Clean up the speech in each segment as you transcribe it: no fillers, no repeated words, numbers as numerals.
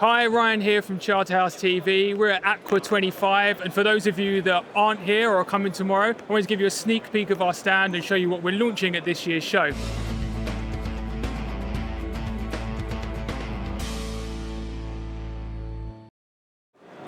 Hi, Ryan here from Charterhouse TV. We're at Aqua 25, and for those of you that aren't here or are coming tomorrow, I want to give you a sneak peek of our stand and show you what we're launching at this year's show.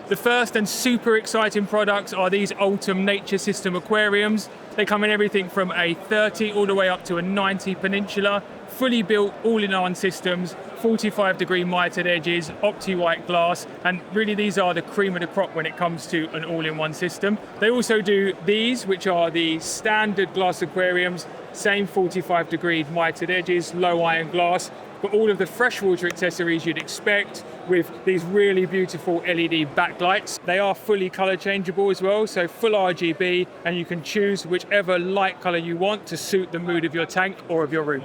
The first and super exciting products are these Altum Nature System aquariums. They come in everything from a 30 all the way up to a 90 peninsula, fully built all-in-one systems, 45-degree mitered edges, opti-white glass, and really these are the cream of the crop when it comes to an all-in-one system. They also do these, which are the standard glass aquariums, same 45-degree mitered edges, low iron glass, but all of the freshwater accessories you'd expect with these really beautiful LED backlights. They are fully color changeable as well, so full RGB, and you can choose whichever light color you want to suit the mood of your tank or of your room.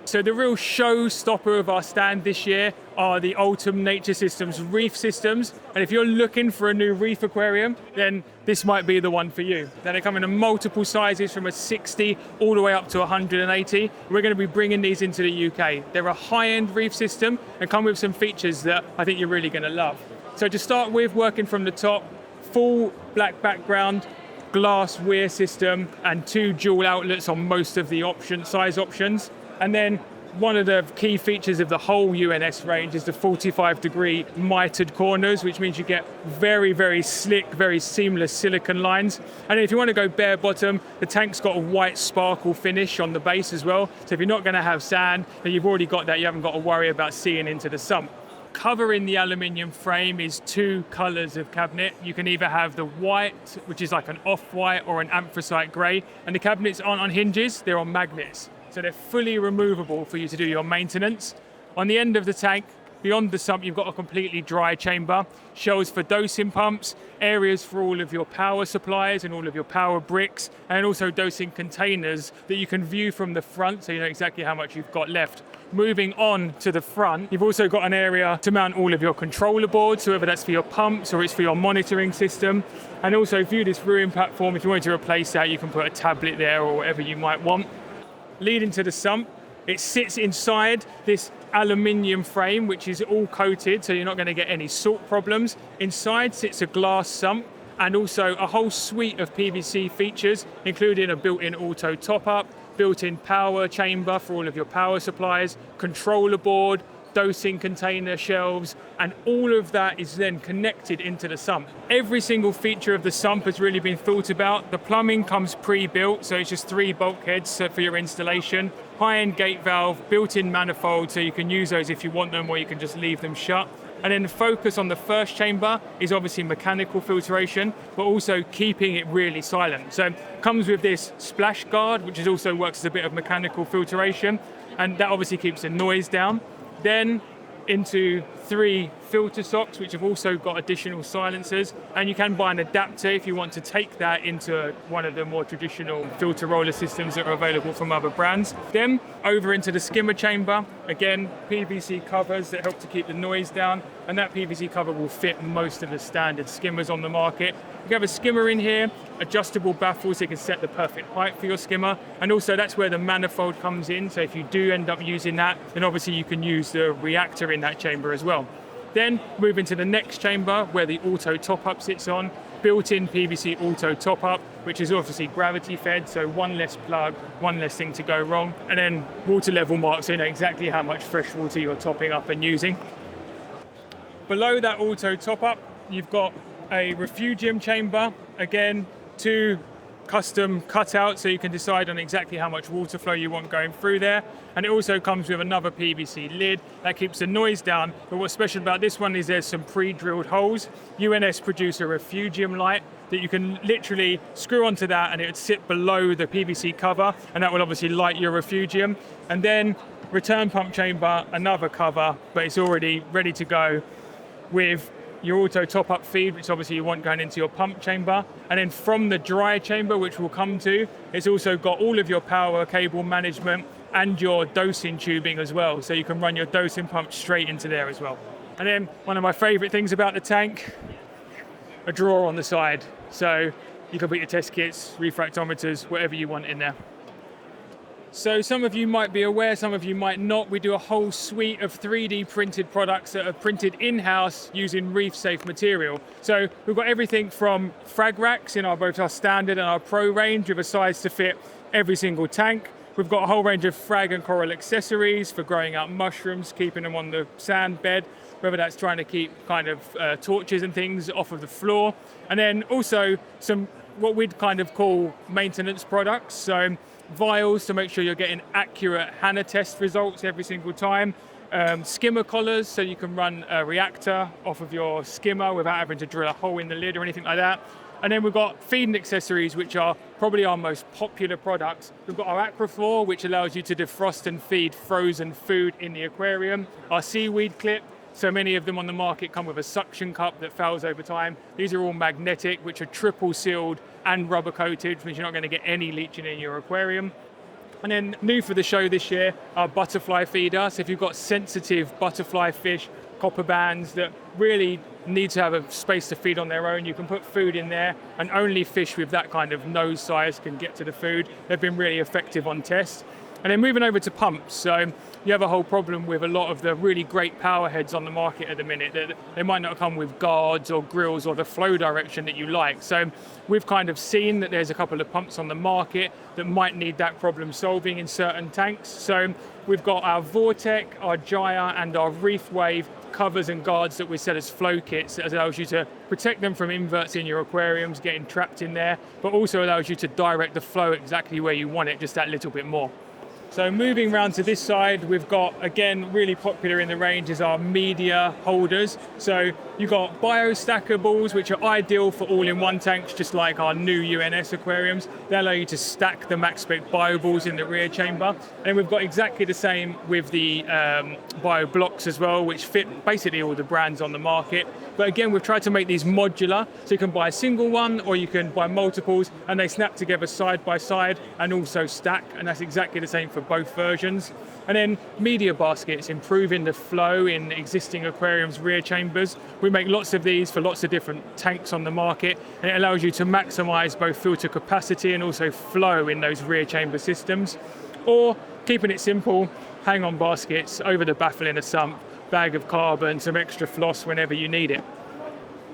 So the real showstopper of our stand this year are the Altum Nature Systems Reef systems. And if you're looking for a new reef aquarium, then this might be the one for you. They come in multiple sizes from a 60 all the way up to 180. We're going to be bringing these into the UK. They're a high-end reef system and come with some features that I think you're really going to love. So to start with, working from the top, full black background, glass weir system, and 2 dual outlets on most of the size options. And then one of the key features of the whole UNS range is the 45-degree mitered corners, which means you get very, very slick, very seamless silicone lines. And if you want to go bare bottom, the tank's got a white sparkle finish on the base as well. So if you're not going to have sand, then you've already got that. You haven't got to worry about seeing into the sump. Covering the aluminium frame is 2 colors of cabinet. You can either have the white, which is like an off-white, or an anthracite gray. And the cabinets aren't on hinges, they're on magnets. So they're fully removable for you to do your maintenance. On the end of the tank, beyond the sump, you've got a completely dry chamber, shelves for dosing pumps, areas for all of your power supplies and all of your power bricks, and also dosing containers that you can view from the front so you know exactly how much you've got left. Moving on to the front, you've also got an area to mount all of your controller boards, so whether that's for your pumps or it's for your monitoring system. And also view this viewing platform. If you wanted to replace that, you can put a tablet there or whatever you might want. Leading to the sump, it sits inside this aluminium frame, which is all coated, so you're not going to get any salt problems. Inside sits a glass sump and also a whole suite of PVC features, including a built-in auto top-up, built-in power chamber for all of your power supplies, controller board, dosing container shelves, and all of that is then connected into the sump. Every single feature of the sump has really been thought about. The plumbing comes pre-built, so it's just 3 bulkheads for your installation. High-end gate valve, built-in manifold, so you can use those if you want them, or you can just leave them shut. And then the focus on the first chamber is obviously mechanical filtration, but also keeping it really silent. So it comes with this splash guard, which also works as a bit of mechanical filtration, and that obviously keeps the noise down. Then into 3 filter socks, which have also got additional silencers, and you can buy an adapter if you want to take that into one of the more traditional filter roller systems that are available from other brands. Then over into the skimmer chamber, again PVC covers that help to keep the noise down, and that PVC cover will fit most of the standard skimmers on the market. You have a skimmer in here, adjustable baffles so you can set the perfect height for your skimmer, and also that's where the manifold comes in, so if you do end up using that, then obviously you can use the reactor in that chamber as well. Then move into the next chamber where the auto top-up sits on, built-in PVC auto top-up, which is obviously gravity fed, so 1 less plug, 1 less thing to go wrong, and then water level marks so you know exactly how much fresh water you're topping up and using. Below that auto top-up, you've got a refugium chamber, again 2 custom cutouts so you can decide on exactly how much water flow you want going through there, and it also comes with another PVC lid that keeps the noise down. But what's special about this one is there's some pre-drilled holes. UNS produce a refugium light that you can literally screw onto that, and it would sit below the PVC cover, and that will obviously light your refugium. And then return pump chamber, another cover, but it's already ready to go with your auto top-up feed, which obviously you want going into your pump chamber. And then from the dry chamber, which we'll come to, it's also got all of your power cable management and your dosing tubing as well. So you can run your dosing pump straight into there as well. And then one of my favorite things about the tank, a drawer on the side. So you can put your test kits, refractometers, whatever you want in there. So some of you might be aware, some of you might not. We do a whole suite of 3D printed products that are printed in-house using Reef safe material. So we've got everything from frag racks in both our standard and our pro range with a size to fit every single tank. We've got a whole range of frag and coral accessories for growing out mushrooms, keeping them on the sand bed, whether that's trying to keep kind of torches and things off of the floor. And then also some what we'd kind of call maintenance products. So vials to make sure you're getting accurate Hannah test results every single time. Skimmer collars so you can run a reactor off of your skimmer without having to drill a hole in the lid or anything like that. And then we've got feeding accessories, which are probably our most popular products. We've got our AQUAH, which allows you to defrost and feed frozen food in the aquarium. Our seaweed clip, so many of them on the market come with a suction cup that fails over time. These are all magnetic, which are triple sealed and rubber coated, which means you're not going to get any leaching in your aquarium. And then new for the show this year, our butterfly feeder. So if you've got sensitive butterfly fish, copper bands that really need to have a space to feed on their own, you can put food in there, and only fish with that kind of nose size can get to the food. They've been really effective on test. And then moving over to pumps, so you have a whole problem with a lot of the really great power heads on the market at the minute. They might not come with guards or grills or the flow direction that you like. So we've kind of seen that there's a couple of pumps on the market that might need that problem solving in certain tanks. So we've got our Vortec, our Jaya and our Reef Wave covers and guards that we sell as flow kits that allows you to protect them from inverts in your aquariums getting trapped in there, but also allows you to direct the flow exactly where you want it, just that little bit more. So moving around to this side, we've got, again, really popular in the range is our media holders. So you've got biostacker balls, which are ideal for all-in-one tanks, just like our new UNS aquariums. They allow you to stack the MaxSpec bio balls in the rear chamber. And we've got exactly the same with the bio blocks as well, which fit basically all the brands on the market. But again, we've tried to make these modular, so you can buy a single one or you can buy multiples, and they snap together side by side and also stack, and that's exactly the same for both versions. And then media baskets, improving the flow in existing aquariums rear chambers. We make lots of these for lots of different tanks on the market, and it allows you to maximize both filter capacity and also flow in those rear chamber systems. Or keeping it simple, hang on baskets over the baffle in a sump, bag of carbon, some extra floss whenever you need it.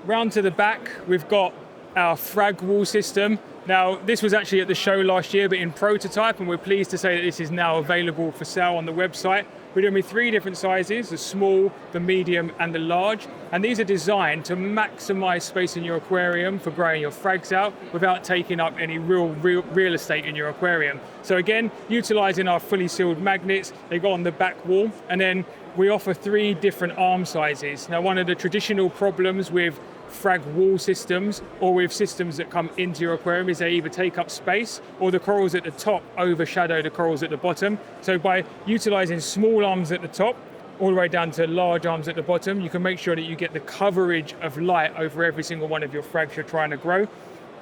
Round to the back, we've got our frag wall system. Now, this was actually at the show last year, but in prototype, and we're pleased to say that this is now available for sale on the website. We're doing with 3 different sizes, the small, the medium, and the large. And these are designed to maximize space in your aquarium for growing your frags out without taking up any real estate in your aquarium. So again, utilizing our fully sealed magnets, they go on the back wall, and then we offer 3 different arm sizes. Now, one of the traditional problems with frag wall systems or with systems that come into your aquarium is they either take up space or the corals at the top overshadow the corals at the bottom. So by utilizing small arms at the top all the way down to large arms at the bottom, you can make sure that you get the coverage of light over every single one of your frags you're trying to grow.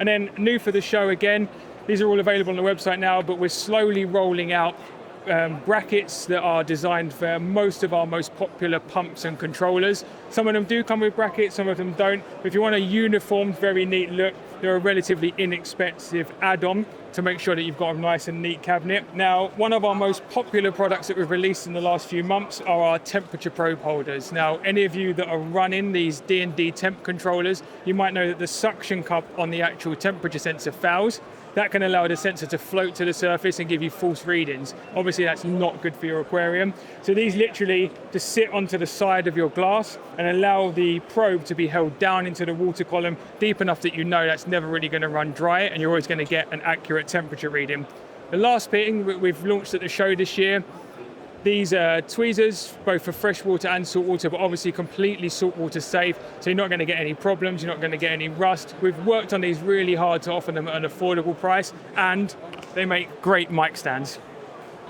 And then new for the show again, these are all available on the website now, but we're slowly rolling out brackets that are designed for most of our most popular pumps and controllers. Some of them do come with brackets, some of them don't. But if you want a uniform, very neat look, they're a relatively inexpensive add-on to make sure that you've got a nice and neat cabinet. Now, one of our most popular products that we've released in the last few months are our temperature probe holders. Now, any of you that are running these D&D temp controllers, you might know that the suction cup on the actual temperature sensor fouls. That can allow the sensor to float to the surface and give you false readings. Obviously, that's not good for your aquarium. So these literally just sit onto the side of your glass and allow the probe to be held down into the water column deep enough that you know that's never really going to run dry and you're always going to get an accurate temperature reading. The last fitting we've launched at the show this year, these are tweezers, both for freshwater and saltwater, but obviously completely saltwater safe, so you're not going to get any problems, you're not going to get any rust. We've worked on these really hard to offer them at an affordable price, and they make great mic stands.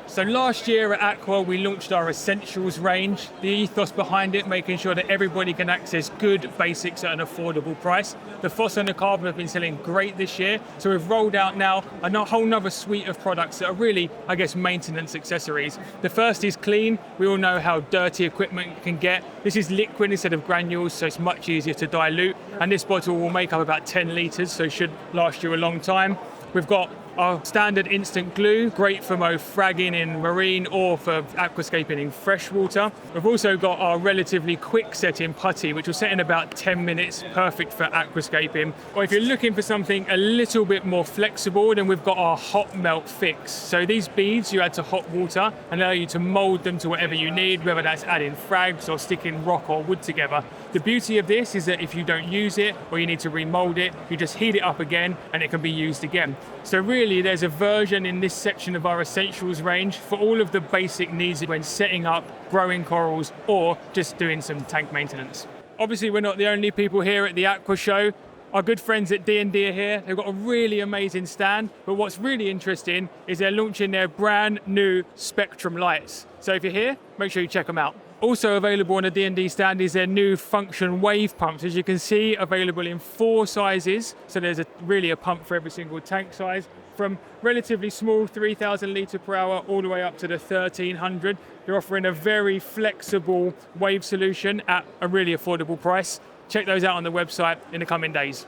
So last year at AQUAH, we launched our Essentials range. The ethos behind it, making sure that everybody can access good basics at an affordable price. The Phos and the Carbon have been selling great this year. So we've rolled out now a whole nother suite of products that are really, I guess, maintenance accessories. The first is clean. We all know how dirty equipment can get. This is liquid instead of granules, so it's much easier to dilute. And this bottle will make up about 10 litres, so it should last you a long time. We've got our standard instant glue, great for both fragging in marine or for aquascaping in freshwater. We've also got our relatively quick setting putty, which will set in about 10 minutes, perfect for aquascaping. Or if you're looking for something a little bit more flexible, then we've got our hot melt fix. So these beads you add to hot water and allow you to mold them to whatever you need, whether that's adding frags or sticking rock or wood together. The beauty of this is that if you don't use it or you need to remold it, you just heat it up again and it can be used again. So really there's a version in this section of our essentials range for all of the basic needs when setting up, growing corals or just doing some tank maintenance. Obviously we're not the only people here at the Aqua show. Our good friends at D&D are here. They've got a really amazing stand, but what's really interesting is they're launching their brand new Spectrum lights. So if you're here, make sure you check them out. Also available on the D&D stand is their new function wave pumps. As you can see, available in 4 sizes. So there's really a pump for every single tank size, from relatively small 3,000 litre per hour all the way up to the 1,300. They're offering a very flexible wave solution at a really affordable price. Check those out on the website in the coming days.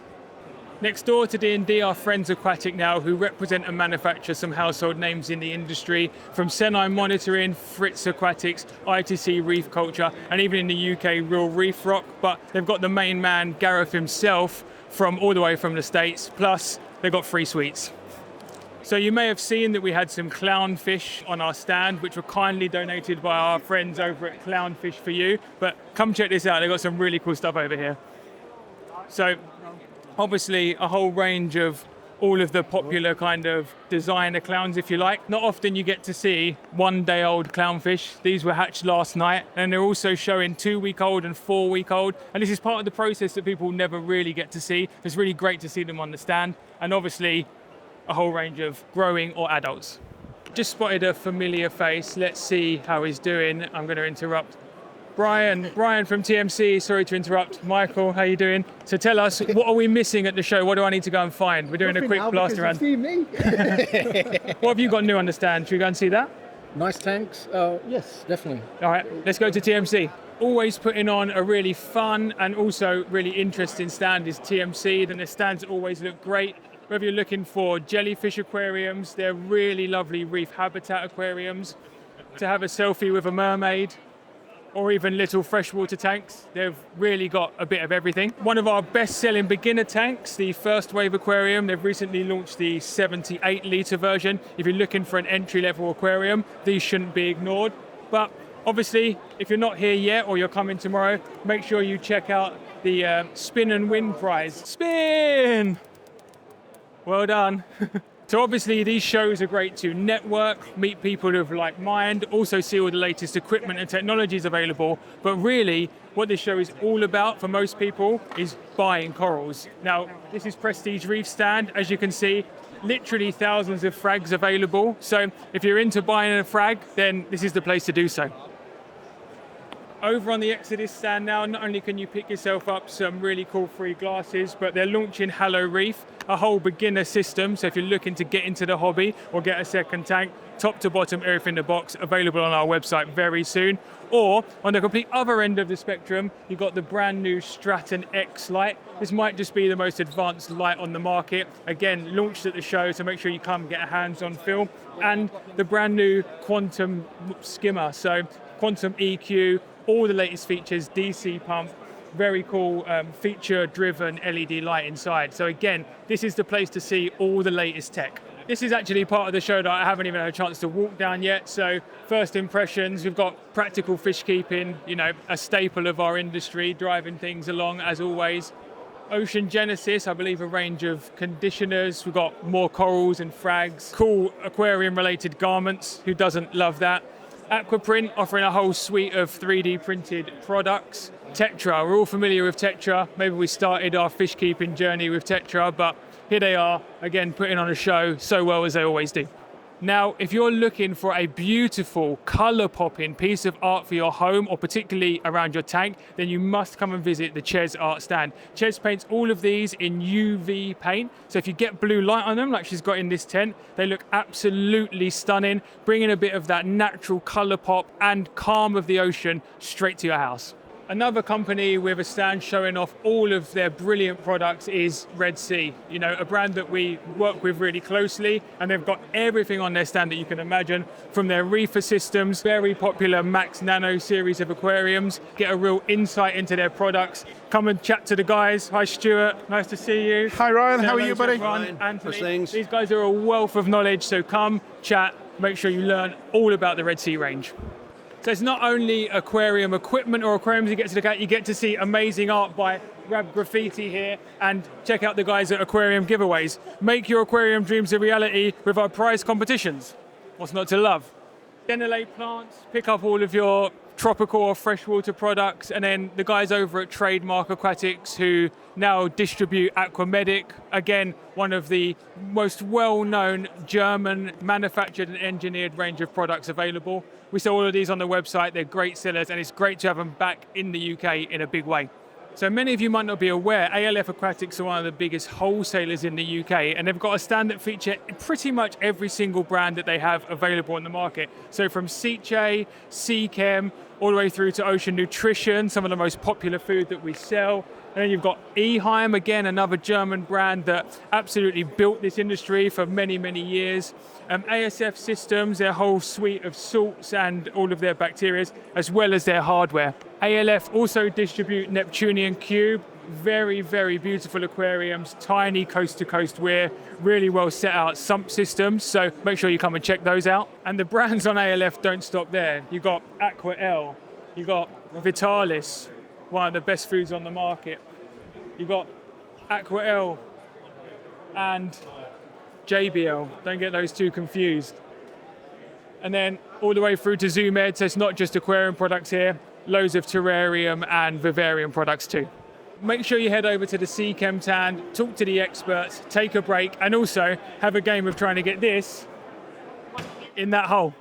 Next door to D&D are Friends Aquatic now, who represent and manufacture some household names in the industry, from Senai Monitoring, Fritz Aquatics, ITC Reef Culture, and even in the UK, Real Reef Rock. But they've got the main man, Gareth himself, from all the way from the States, plus they've got free sweets. So you may have seen that we had some clownfish on our stand, which were kindly donated by our friends over at Clownfish for You. But come check this out, they've got some really cool stuff over here. So obviously a whole range of all of the popular kind of designer clowns, if you like. Not often you get to see 1-day-old clownfish. These were hatched last night, and they're also showing 2-week-old and 4-week-old. And this is part of the process that people never really get to see. It's really great to see them on the stand. And obviously a whole range of growing or adults. Just spotted a familiar face. Let's see how he's doing. I'm going to interrupt Brian from TMC. Sorry to interrupt. Michael, how you doing? So tell us, what are we missing at the show? What do I need to go and find? We're doing a quick blast around. What have you got new on the stand? Should we go and see that? Nice tanks. Yes, definitely. All right, let's go to TMC. Always putting on a really fun and also really interesting stand is TMC, and the stands always look great. Whether you're looking for jellyfish aquariums, they're really lovely reef habitat aquariums, to have a selfie with a mermaid, or even little freshwater tanks. They've really got a bit of everything. One of our best-selling beginner tanks, the First Wave Aquarium, they've recently launched the 78-litre version. If you're looking for an entry-level aquarium, these shouldn't be ignored. But obviously, if you're not here yet or you're coming tomorrow, make sure you check out the Spin and Win prize. Spin! Well done. So obviously these shows are great to network, meet people of like mind, also see all the latest equipment and technologies available. But really what this show is all about for most people is buying corals. Now this is Prestige Reef stand. As you can see, literally thousands of frags available. So if you're into buying a frag, then this is the place to do so. Over on the Exodus stand now, not only can you pick yourself up some really cool free glasses, but they're launching Hello Reef, a whole beginner system. So if you're looking to get into the hobby or get a second tank, top to bottom, everything in the box, available on our website very soon. Or on the complete other end of the spectrum, you've got the brand new Straton X light. This might just be the most advanced light on the market. Again, launched at the show, so make sure you come get a hands-on feel. And the brand new Quantum skimmer, so Quantum EQ, all the latest features, DC pump, very cool feature-driven LED light inside. So again, this is the place to see all the latest tech. This is actually part of the show that I haven't even had a chance to walk down yet. So first impressions, we've got practical fish keeping, you know, a staple of our industry, driving things along as always. Ocean Genesis, I believe a range of conditioners. We've got more corals and frags, cool aquarium-related garments. Who doesn't love that? Aqua Print offering a whole suite of 3D printed products. Tetra, we're all familiar with Tetra. Maybe we started our fish keeping journey with Tetra, but here they are, again, putting on a show so well as they always do. Now, if you're looking for a beautiful, colour-popping piece of art for your home, or particularly around your tank, then you must come and visit the Ches art stand. Ches paints all of these in UV paint, so if you get blue light on them, like she's got in this tent, they look absolutely stunning, bringing a bit of that natural colour pop and calm of the ocean straight to your house. Another company with a stand showing off all of their brilliant products is Red Sea. You know, a brand that we work with really closely, and they've got everything on their stand that you can imagine, from their reefer systems, very popular Max Nano series of aquariums. Get a real insight into their products. Come and chat to the guys. Hi Stuart, nice to see you. Hi Ryan, Say how are hello you to buddy? everyone. Anthony. How's things? These guys are a wealth of knowledge, so come, chat, make sure you learn all about the Red Sea range. So it's not only aquarium equipment or aquariums you get to look at, you get to see amazing art by grab graffiti here and check out the guys at Aquarium Giveaways. Make your aquarium dreams a reality with our prize competitions. What's not to love? Denolate plants, pick up all of your tropical or freshwater products, and then the guys over at Trademark Aquatics who now distribute Aqua, again, one of the most well-known German manufactured and engineered range of products available. We sell all of these on the website, they're great sellers, and it's great to have them back in the UK in a big way. So many of you might not be aware, ALF Aquatics are one of the biggest wholesalers in the UK, and they've got a stand that features pretty much every single brand that they have available on the market. So from Seache, Seachem, all the way through to Ocean Nutrition, some of the most popular food that we sell. And then you've got Eheim, again, another German brand that absolutely built this industry for many, many years. ASF Systems, their whole suite of salts and all of their bacteria, as well as their hardware. ALF also distribute Neptunian Cube, very, very beautiful aquariums, tiny coast-to-coast weir, really well set out sump systems, so make sure you come and check those out. And the brands on ALF don't stop there. You've got AQUAH, you've got Vitalis, one of the best foods on the market. You've got AQUAH and JBL, don't get those two confused. And then all the way through to ZoomEd, so it's not just aquarium products here, loads of terrarium and vivarium products too. Make sure you head over to the Seachem stand, talk to the experts, take a break, and also have a game of trying to get this in that hole.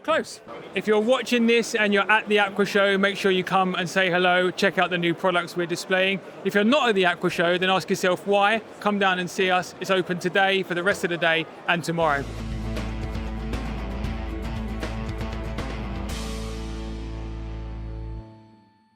Close. If you're watching this and you're at the Aqua Show, make sure you come and say hello, check out the new products we're displaying. If you're not at the Aqua Show, then ask yourself why. Come down and see us. It's open today, for the rest of the day, and tomorrow.